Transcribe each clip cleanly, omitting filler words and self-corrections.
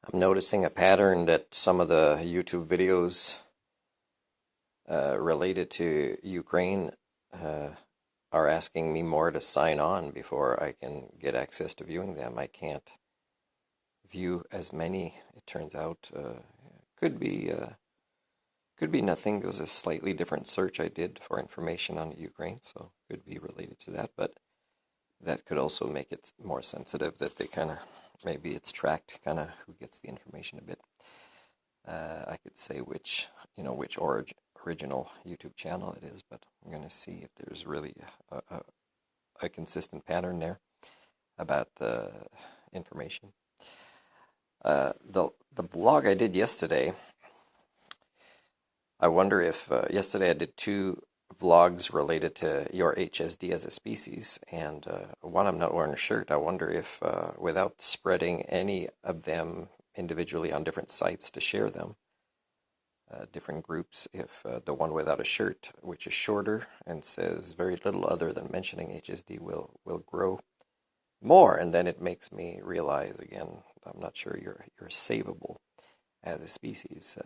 I'm noticing a pattern that some of the YouTube videos related to Ukraine are asking me more to sign on before I can get access to viewing them. I can't view as many, it turns out. Could be could be nothing. It was a slightly different search I did for information on Ukraine, so could be related to that, but that could also make it more sensitive that they kind of, maybe it's tracked kind of who gets the information a bit. I could say which original YouTube channel it is, but I'm going to see if there's really a consistent pattern there about the information. The vlog I did yesterday, I wonder if yesterday I did two vlogs related to your HSD as a species, and one I'm not wearing a shirt. I wonder if without spreading any of them individually on different sites to share them, different groups, if the one without a shirt, which is shorter and says very little other than mentioning HSD, will grow more, and then it makes me realize again, I'm not sure you're savable as a species.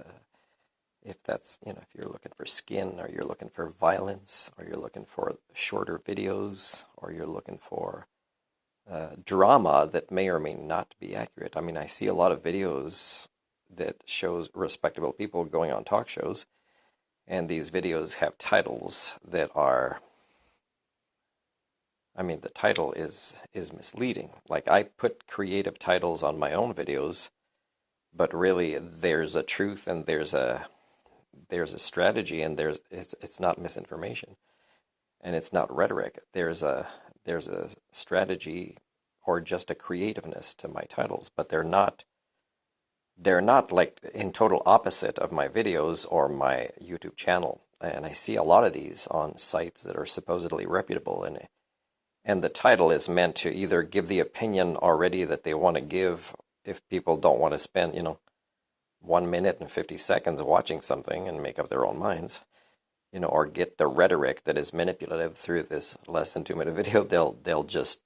If that's, if you're looking for skin, or you're looking for violence, or you're looking for shorter videos, or you're looking for drama that may or may not be accurate. I mean, I see a lot of videos that shows respectable people going on talk shows, and these videos have titles that are, I mean, the title is misleading. Like, I put creative titles on my own videos, but really there's a truth and there's a strategy, and it's not misinformation, and it's not rhetoric. There's a strategy or just a creativeness to my titles, but they're not like in total opposite of my videos or my YouTube channel. And I see a lot of these on sites that are supposedly reputable, and the title is meant to either give the opinion already that they want to give if people don't want to spend 1 minute and 50 seconds watching something and make up their own minds, or get the rhetoric that is manipulative through this less than 2 minute video. They'll just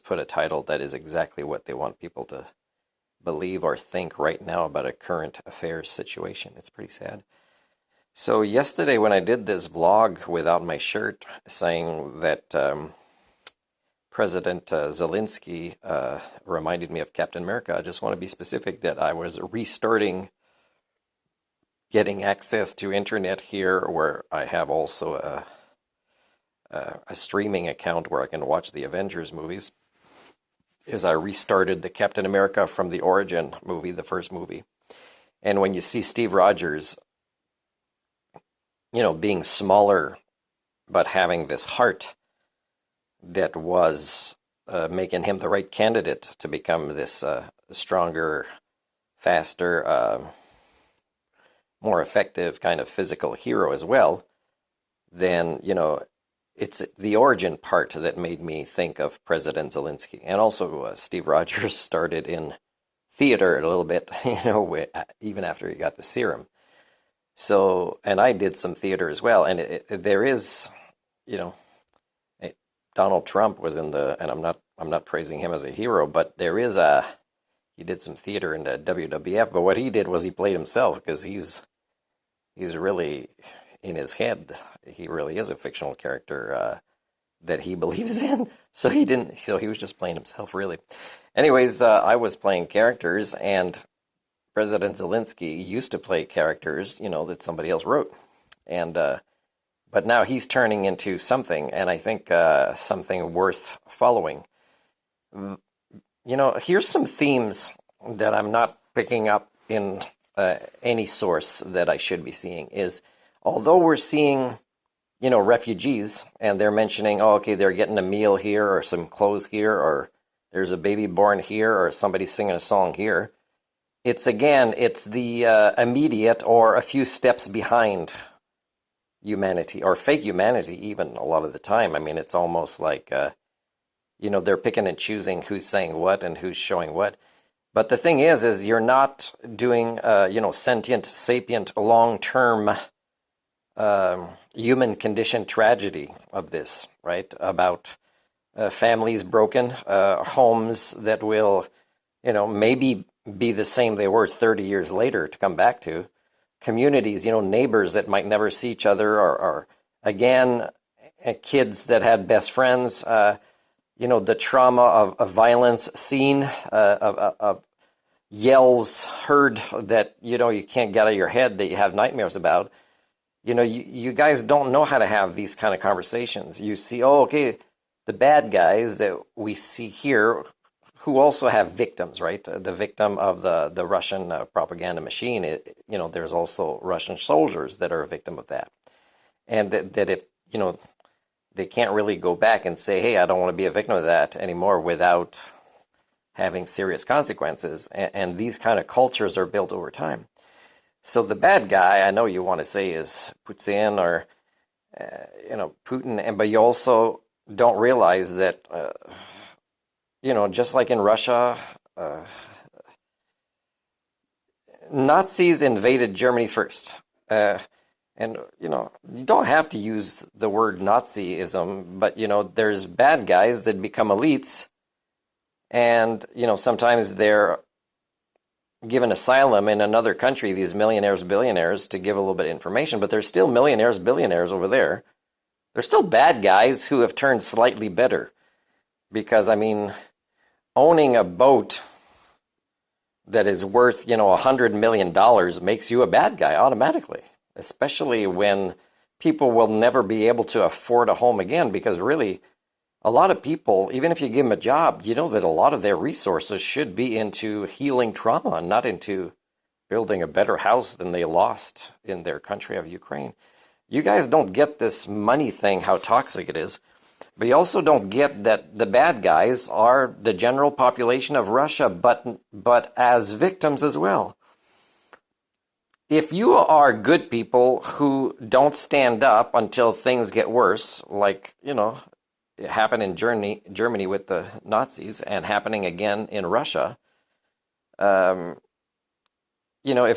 put a title that is exactly what they want people to believe or think right now about a current affairs situation. It's pretty sad. So yesterday when I did this vlog without my shirt, saying that President Zelensky reminded me of Captain America, I just want to be specific that I was restarting getting access to internet here, where I have also a streaming account where I can watch the Avengers movies, is I restarted the Captain America from the Origin movie, the first movie. And when you see Steve Rogers, being smaller but having this heart that was making him the right candidate to become this stronger, faster, more effective kind of physical hero as well, then, it's the Origin part that made me think of President Zelensky. And also Steve Rogers started in theater a little bit, even after he got the serum. So, and I did some theater as well, and there is, Donald Trump was in and I'm not praising him as a hero, but he did some theater in the WWF, but what he did was he played himself, because he's really in his head. He really is a fictional character that he believes in. So he was just playing himself, really. Anyways, I was playing characters, and President Zelensky used to play characters, that somebody else wrote. And but now he's turning into something, and I think something worth following. Here's some themes that I'm not picking up in any source that I should be seeing. Is, although we're seeing, refugees, and they're mentioning, oh, okay, they're getting a meal here, or some clothes here, or there's a baby born here, or somebody's singing a song here. It's the immediate or a few steps behind humanity, or fake humanity even, a lot of the time. I mean, it's almost like, they're picking and choosing who's saying what and who's showing what. But the thing is you're not doing, sentient, sapient, long-term human condition tragedy of this, right? About families broken, homes that will, maybe be the same they were 30 years later to come back to. Communities, neighbors that might never see each other, or again, kids that had best friends, the trauma of violence seen, of yells heard that, you can't get out of your head, that you have nightmares about. You guys don't know how to have these kind of conversations. You see, oh, okay, the bad guys that we see here, who also have victims, right? The victim of the Russian propaganda machine. There's also Russian soldiers that are a victim of that, and that if they can't really go back and say, hey, I don't want to be a victim of that anymore without having serious consequences. And these kind of cultures are built over time. So the bad guy, I know you want to say, is Putin or Putin, but you also don't realize that just like in Russia, Nazis invaded Germany first. And, you don't have to use the word Nazism, but, there's bad guys that become elites. And, sometimes they're given asylum in another country, these millionaires, billionaires, to give a little bit of information. But there's still millionaires, billionaires over there. They're still bad guys who have turned slightly better. Because, owning a boat that is worth, $100 million makes you a bad guy automatically. Especially when people will never be able to afford a home again, because really, a lot of people, even if you give them a job, that a lot of their resources should be into healing trauma, not into building a better house than they lost in their country of Ukraine. You guys don't get this money thing, how toxic it is, but you also don't get that the bad guys are the general population of Russia, but as victims as well. If you are good people who don't stand up until things get worse, like, it happened in Germany with the Nazis and happening again in Russia, if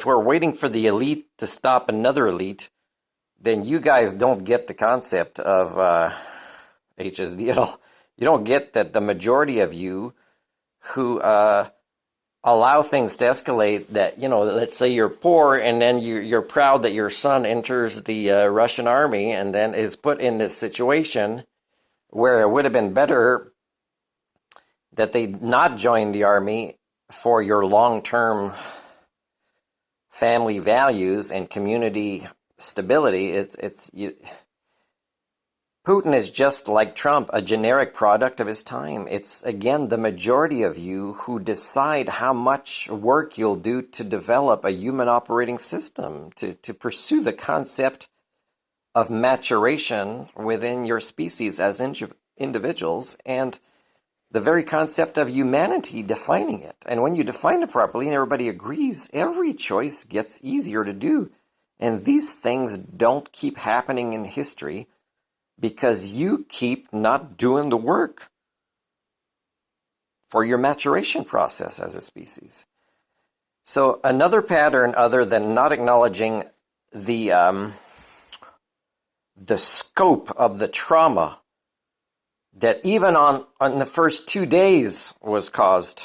we're waiting for the elite to stop another elite, then you guys don't get the concept of HSDL. You don't get that the majority of you who allow things to escalate, that, let's say you're poor and then you're proud that your son enters the Russian army and then is put in this situation where it would have been better that they not join the army for your long-term family values and community stability. Putin is just like Trump, a generic product of his time. It's, again, the majority of you who decide how much work you'll do to develop a human operating system, to pursue the concept of maturation within your species as individuals, and the very concept of humanity, defining it. And when you define it properly and everybody agrees, every choice gets easier to do. And these things don't keep happening in history because you keep not doing the work for your maturation process as a species. So another pattern, other than not acknowledging the scope of the trauma that even on the first 2 days was caused,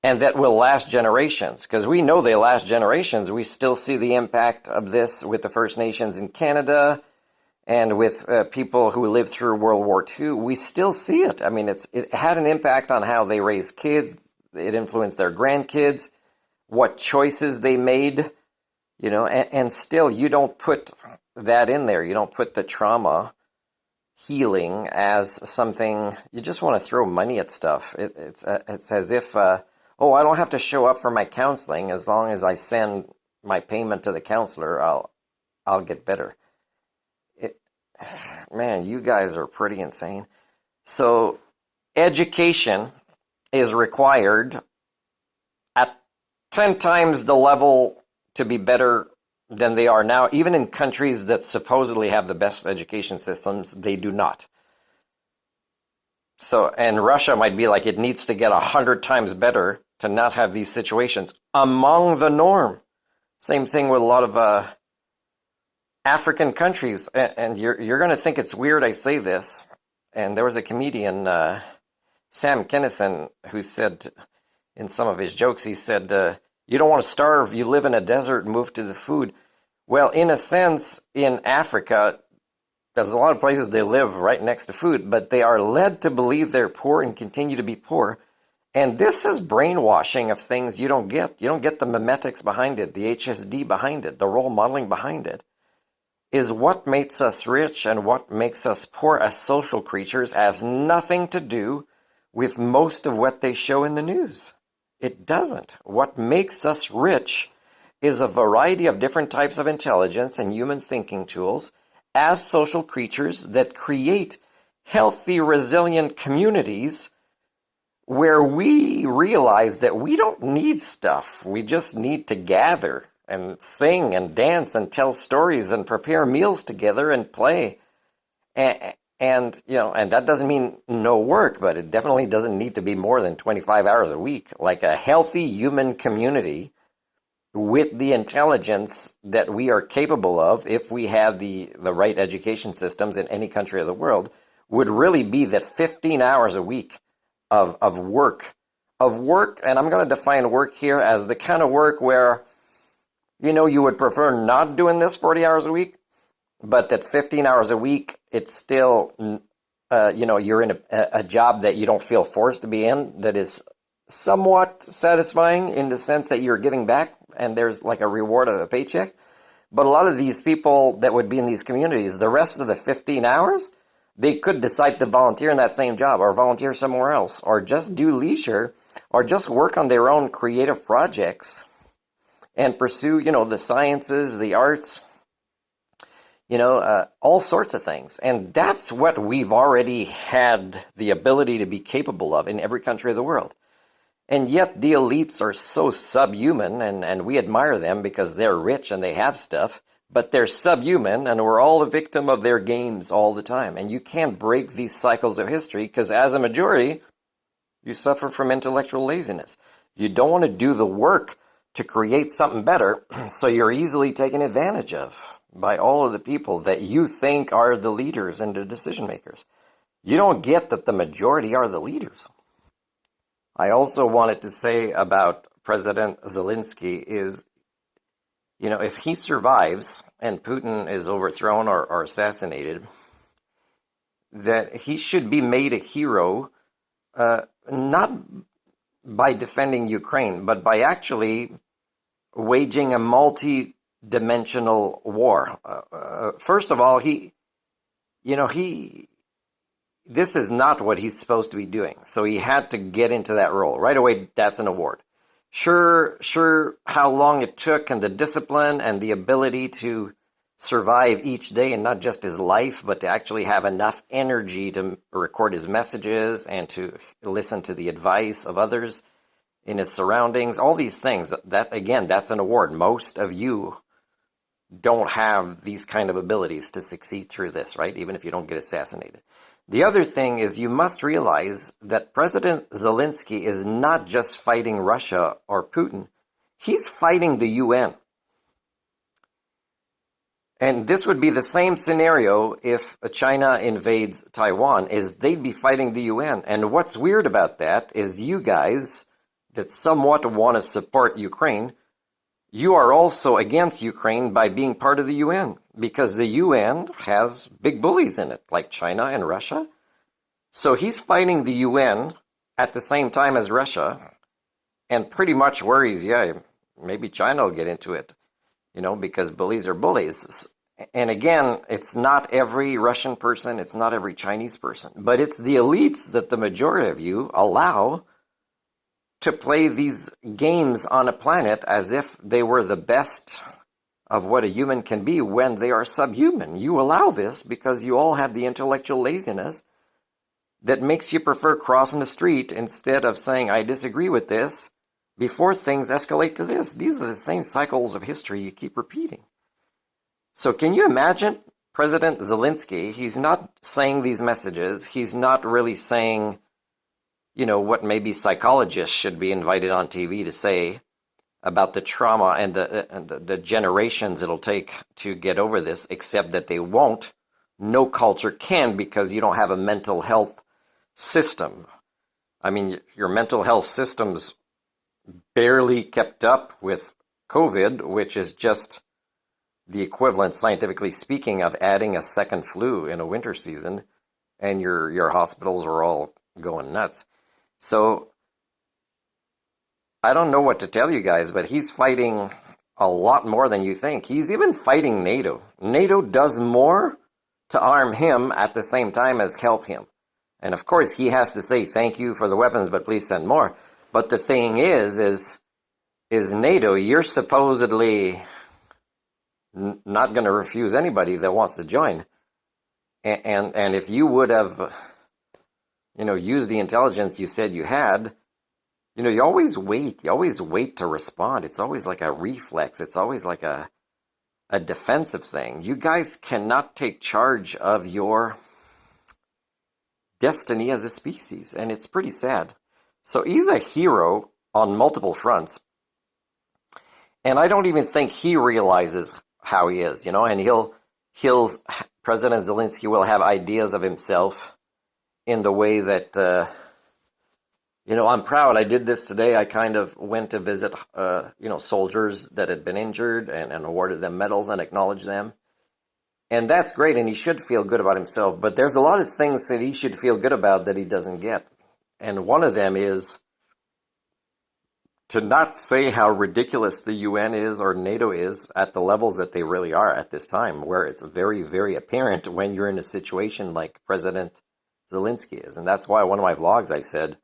and that will last generations, because we know they last generations. We still see the impact of this with the First Nations in Canada, and with people who lived through World War II. We still see it. It had an impact on how they raised kids. It influenced their grandkids, what choices they made, and still you don't put that in there. You don't put the trauma healing as something, you just want to throw money at stuff. It's as if, I don't have to show up for my counseling. As long as I send my payment to the counselor, I'll get better. Man, you guys are pretty insane. So education is required at 10 times the level to be better than they are now. Even in countries that supposedly have the best education systems, they do not. So, and Russia might be like, it needs to get 100 times better to not have these situations among the norm. Same thing with a lot of African countries, and you're going to think it's weird I say this, and there was a comedian, Sam Kinison, who said, in some of his jokes, he said, you don't want to starve, you live in a desert, move to the food. Well, in a sense, in Africa, there's a lot of places they live right next to food, but they are led to believe they're poor and continue to be poor. And this is brainwashing of things you don't get. You don't get the memetics behind it, the HSD behind it, the role modeling behind it. Is what makes us rich and what makes us poor as social creatures has nothing to do with most of what they show in the news. It doesn't. What makes us rich is a variety of different types of intelligence and human thinking tools as social creatures that create healthy, resilient communities where we realize that we don't need stuff. We just need to gather and sing and dance and tell stories and prepare meals together and play. And that doesn't mean no work, but it definitely doesn't need to be more than 25 hours a week. Like a healthy human community with the intelligence that we are capable of, if we have the right education systems in any country of the world, would really be that 15 hours a week of work. And I'm going to define work here as the kind of work where, you would prefer not doing this 40 hours a week, but that 15 hours a week, it's still, you're in a job that you don't feel forced to be in, that is somewhat satisfying in the sense that you're giving back and there's like a reward of a paycheck. But a lot of these people that would be in these communities, the rest of the 15 hours, they could decide to volunteer in that same job or volunteer somewhere else or just do leisure or just work on their own creative projects and pursue, the sciences, the arts, all sorts of things. And that's what we've already had the ability to be capable of in every country of the world. And yet the elites are so subhuman, and we admire them because they're rich and they have stuff, but they're subhuman and we're all a victim of their games all the time. And you can't break these cycles of history because as a majority, you suffer from intellectual laziness. You don't want to do the work to create something better, so you're easily taken advantage of by all of the people that you think are the leaders and the decision makers. You don't get that the majority are the leaders. I also wanted to say about President Zelensky is, if he survives and Putin is overthrown or assassinated, that he should be made a hero, not by defending Ukraine, but by actually waging a multi-dimensional war. First of all, this is not what he's supposed to be doing. So he had to get into that role. Right away, that's an award. Sure, how long it took and the discipline and the ability to survive each day and not just his life, but to actually have enough energy to record his messages and to listen to the advice of others in his surroundings. All these things, that's an award. Most of you don't have these kind of abilities to succeed through this, right? Even if you don't get assassinated. The other thing is you must realize that President Zelensky is not just fighting Russia or Putin. He's fighting the UN. And this would be the same scenario if China invades Taiwan, is they'd be fighting the UN. And what's weird about that is you guys that somewhat want to support Ukraine, you are also against Ukraine by being part of the UN, because the UN has big bullies in it, like China and Russia. So he's fighting the UN at the same time as Russia, and pretty much worries, maybe China will get into it, because bullies are bullies. And again, it's not every Russian person, it's not every Chinese person, but it's the elites that the majority of you allow to play these games on a planet as if they were the best of what a human can be when they are subhuman. You allow this because you all have the intellectual laziness that makes you prefer crossing the street instead of saying, I disagree with this, before things escalate to this. These are the same cycles of history you keep repeating. So can you imagine President Zelensky? He's not saying these messages. He's not really saying, what maybe psychologists should be invited on TV to say about the trauma and the generations it'll take to get over this, except that they won't. No culture can, because you don't have a mental health system. I mean, your mental health systems barely kept up with COVID, which is just the equivalent, scientifically speaking, of adding a second flu in a winter season, and your hospitals are all going nuts. So I don't know what to tell you guys, but he's fighting a lot more than you think. He's even fighting NATO. NATO does more to arm him at the same time as help him. And of course, he has to say thank you for the weapons, but please send more. But the thing is NATO, you're supposedly not going to refuse anybody that wants to join. And if you would have, used the intelligence you said you had, you always wait. You always wait to respond. It's always like a reflex. It's always like a defensive thing. You guys cannot take charge of your destiny as a species, and it's pretty sad. So he's a hero on multiple fronts, and I don't even think he realizes how he is, and President Zelensky will have ideas of himself in the way that, I'm proud. I did this today. I kind of went to visit, soldiers that had been injured and awarded them medals and acknowledged them. And that's great, and he should feel good about himself. But there's a lot of things that he should feel good about that he doesn't get. And one of them is to not say how ridiculous the UN is or NATO is at the levels that they really are at this time, where it's very, very apparent when you're in a situation like President Zelensky is. And that's why one of my vlogs I said,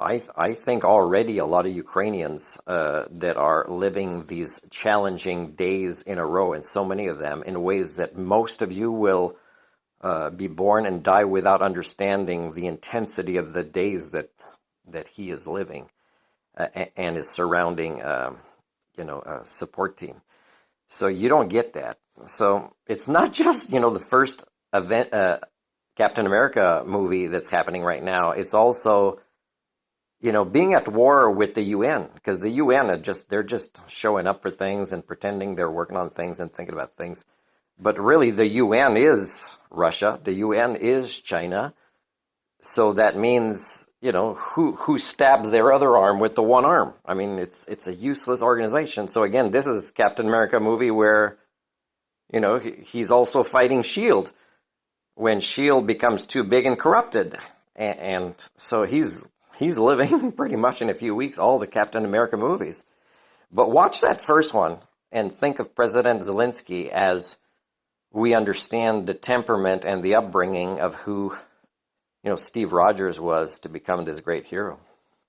I think already a lot of Ukrainians that are living these challenging days in a row, and so many of them, in ways that most of you will be born and die without understanding the intensity of the days that he is living and is surrounding, a support team. So you don't get that. So it's not just, the first event, Captain America movie that's happening right now. It's also being at war with the UN, because the UN they're just showing up for things and pretending they're working on things and thinking about things. But really, the UN is Russia. The UN is China. So that means, who stabs their other arm with the one arm? I mean, it's a useless organization. So again, this is Captain America movie where, he's also fighting S.H.I.E.L.D. when S.H.I.E.L.D. becomes too big and corrupted. And so he's living pretty much in a few weeks all the Captain America movies. But watch that first one and think of President Zelensky as we understand the temperament and the upbringing of who, Steve Rogers was to become this great hero.